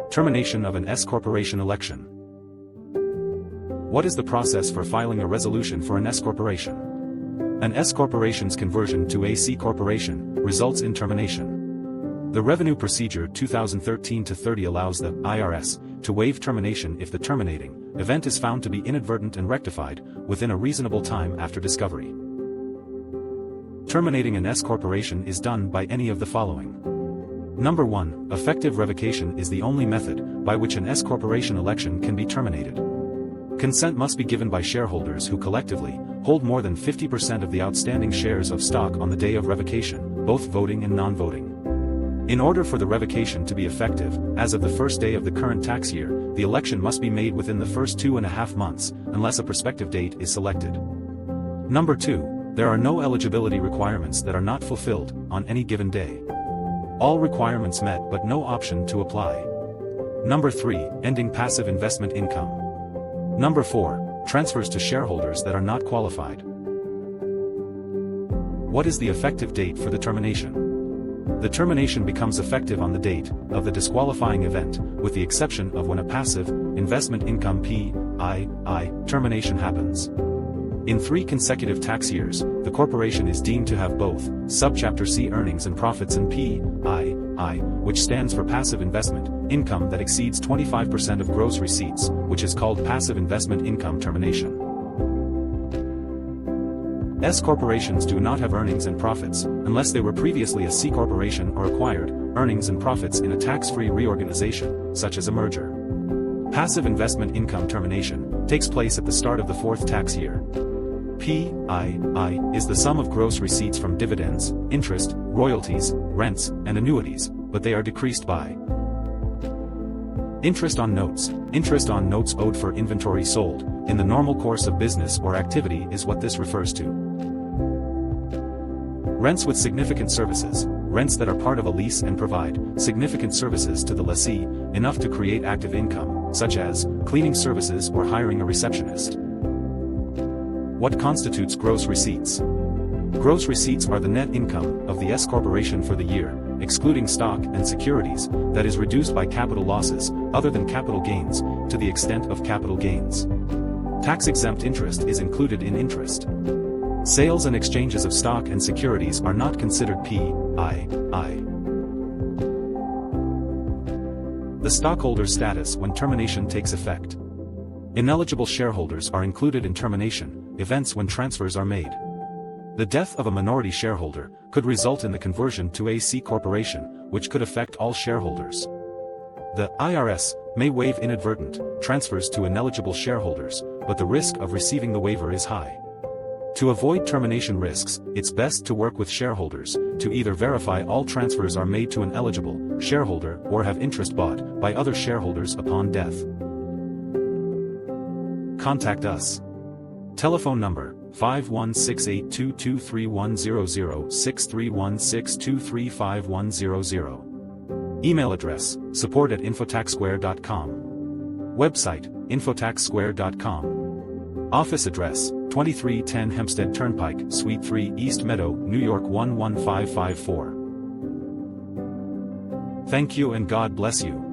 Termination of an S-corporation election. What is the process for filing a resolution for an S-corporation? An S-corporation's conversion to a C-corporation results in termination. The Revenue Procedure 2013-30 allows the IRS to waive termination if the terminating event is found to be inadvertent and rectified within a reasonable time after discovery. Terminating an S-corporation is done by any of the following. Number 1, effective revocation is the only method by which an S-corporation election can be terminated. Consent must be given by shareholders who collectively hold more than 50% of the outstanding shares of stock on the day of revocation, both voting and non-voting. In order for the revocation to be effective, as of the first day of the current tax year, the election must be made within the first 2.5 months, unless a prospective date is selected. Number 2, there are no eligibility requirements that are not fulfilled on any given day. All requirements met but no option to apply. Number 3, ending passive investment income. Number 4, transfers to shareholders that are not qualified. What is the effective date for the termination? The termination becomes effective on the date of the disqualifying event, with the exception of when a passive investment income (PII) termination happens. In 3 consecutive tax years, the corporation is deemed to have both Subchapter C earnings and profits and PII, which stands for passive investment income that exceeds 25% of gross receipts, which is called passive investment income termination. S-corporations do not have earnings and profits, unless they were previously a C-corporation or acquired earnings and profits in a tax-free reorganization, such as a merger. Passive investment income termination takes place at the start of the 4th tax year. PII is the sum of gross receipts from dividends, interest, royalties, rents, and annuities, but they are decreased by interest on notes. Interest on notes owed for inventory sold in the normal course of business or activity is what this refers to. Rents with significant services, rents that are part of a lease and provide significant services to the lessee, enough to create active income, such as cleaning services or hiring a receptionist. What constitutes gross receipts? Gross receipts are the net income of the S-corporation for the year, excluding stock and securities, that is reduced by capital losses, other than capital gains, to the extent of capital gains. Tax-exempt interest is included in interest. Sales and exchanges of stock and securities are not considered PII. The stockholder's status when termination takes effect. Ineligible shareholders are included in termination events when transfers are made. The death of a minority shareholder could result in the conversion to a C corporation, which could affect all shareholders. The IRS may waive inadvertent transfers to ineligible shareholders, but the risk of receiving the waiver is high. To avoid termination risks, it's best to work with shareholders to either verify all transfers are made to an eligible shareholder or have interest bought by other shareholders upon death. Contact us. Telephone number 5168-22310063162351000. Email address support@infotaxsquare.com. Website infotaxsquare.com. Office address 2310 Hempstead Turnpike, Suite 3, East Meadow, New York 11554. Thank you and God bless you.